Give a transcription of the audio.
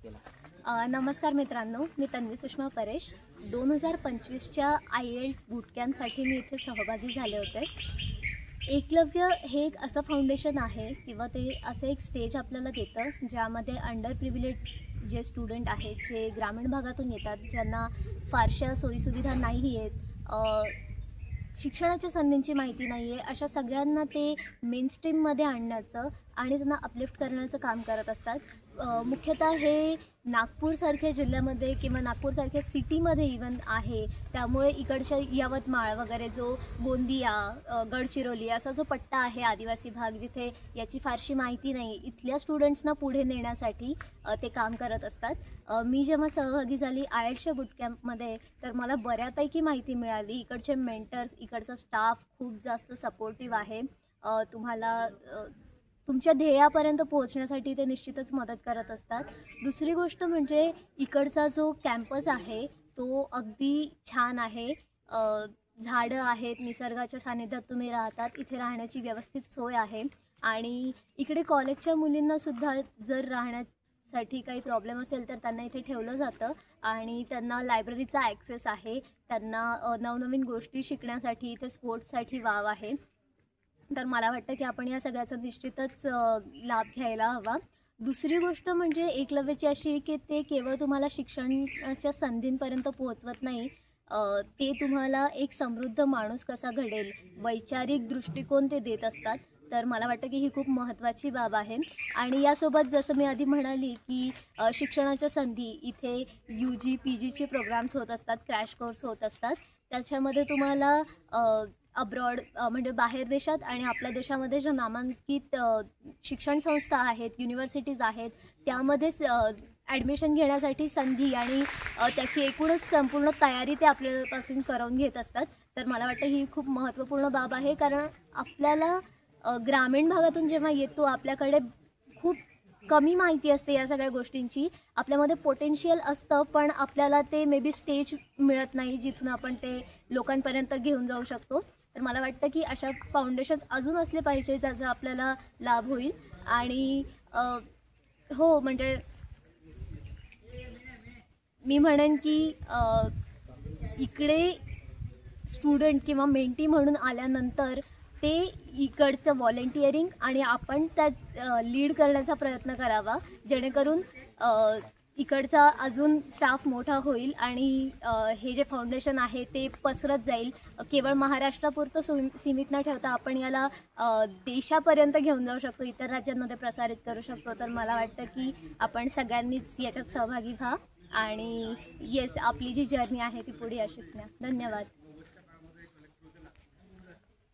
नमस्कार मित्रांनो, मी तन्वी सुषमा परेश. 2025च्या IELTS बूटकॅम्पसाठी मी इथे सहभागी झाले होते. एकलव्य हे एक असं फाउंडेशन आहे किंवा ते असं एक स्टेज आपल्याला देतं ज्यामध्ये अंडर प्रिव्हिलेज जे स्टुडंट आहेत, जे ग्रामीण भागातून येतात, ज्यांना फारशा सोयीसुविधा नाही आहेत, शिक्षणाच्या संधींची माहिती नाही आहे, अशा सगळ्यांना ते मेनस्ट्रीममध्ये आणण्याचं आणि त्यांना अपलिफ्ट करण्याचं काम करत असतात. मुख्यतः हे नागपूरसारख्या जिल्ह्यामध्ये किंवा नागपूरसारख्या सिटीमध्ये इवन आहे. त्यामुळे इकडच्या यवतमाळ वगैरे जो गोंदिया, गडचिरोली असा जो पट्टा आहे आदिवासी भाग, जिथे याची फारशी माहिती नाही, इथल्या स्टुडंट्सना पुढे नेण्यासाठी ते काम करत असतात. मी जेव्हा सहभागी झाली IELTSच्या बूटकॅम्पमध्ये तर मला बऱ्यापैकी माहिती मिळाली. इकडचे मेंटर्स, इकडचा स्टाफ खूप जास्त सपोर्टिव्ह आहे. तुम्हाला तुमच्या ध्येयापर्यंत पोहोचण्यासाठी ते निश्चितच मदत करत असतात. दुसरी गोष्ट म्हणजे इकडचा जो कॅम्पस आहे तो अगदी छान आहे. झाडं आहेत, निसर्गाच्या सानिध्यात तुम्ही राहतात, इथे राहण्याची व्यवस्थित सोय आहे. आणि इकडे कॉलेजच्या मुलींनासुद्धा जर राहण्यासाठी काही प्रॉब्लेम असेल तर त्यांना इथे ठेवलं जातं आणि त्यांना लायब्ररीचा ॲक्सेस आहे. त्यांना नवनवीन गोष्टी शिकण्यासाठी, इथे स्पोर्ट्ससाठी वाव आहे. तर मला वाटतं की आपण या सगळ्याचा निश्चितच लाभ घ्यायला हवा. दुसरी गोष्ट म्हणजे एकलव्याची अशी की ते केवळ तुम्हाला शिक्षणाच्या संधींपर्यंत पोहोचवत नाही, ते तुम्हाला एक समृद्ध माणूस कसा घडेल, वैचारिक दृष्टिकोन ते देत असतात. तर मला वाटतं की ही खूप महत्त्वाची बाब आहे. आणि यासोबत जसं मी आधी म्हणाली की शिक्षणाच्या संधी, इथे UG PGचे प्रोग्राम्स होत असतात, क्रॅश कोर्स होत असतात. त्याच्यामध्ये तुम्हाला अब्रॉड म्हणजे बाहेर देशात आणि आपल्या देशामध्ये ज्या नामांकित शिक्षण संस्था आहेत, युनिव्हर्सिटीज आहेत, त्यामध्येच ॲडमिशन घेण्यासाठी संधी आणि त्याची एकूणच संपूर्ण तयारी ते आपल्यापासून करून घेत असतात. तर मला वाटतं ही खूप महत्त्वपूर्ण बाब आहे, कारण आपल्याला ग्रामीण भागातून जेव्हा येतो आपल्याकडे खूप कमी माहिती असते या सगळ्या गोष्टींची. आपल्यामध्ये पोटेन्शियल असतं पण आपल्याला ते मे बी स्टेज मिळत नाही जिथून आपण ते लोकांपर्यंत घेऊन जाऊ शकतो. तर मला वाटतं की अशा फाउंडेशन्स अजून असले पाहिजे ज्याचा आपल्याला लाभ होईल. आणि हो, म्हणजे मी म्हणेन की इकडे स्टुडंट किंवा मेंटी म्हणून आल्यानंतर ते इकडचं व्हॉलेंटिअरिंग आणि आपण त्यात लीड करण्याचा प्रयत्न करावा, जेणेकरून इकडचा अजून स्टाफ मोठा होईल आणि हे जे फाउंडेशन आहे ते पसरत जाईल. केवळ महाराष्ट्रापुरतं सीमित न ठेवता आपण याला देशापर्यंत घेऊन जाऊ शकतो, इतर राज्यांमध्ये प्रसारित करू शकतो. तर मला वाटतं की आपण सगळ्यांनीच याच्यात सहभागी व्हा आणि येस, आपली जी जर्नी आहे ती पुढे अशीच न्या. धन्यवाद.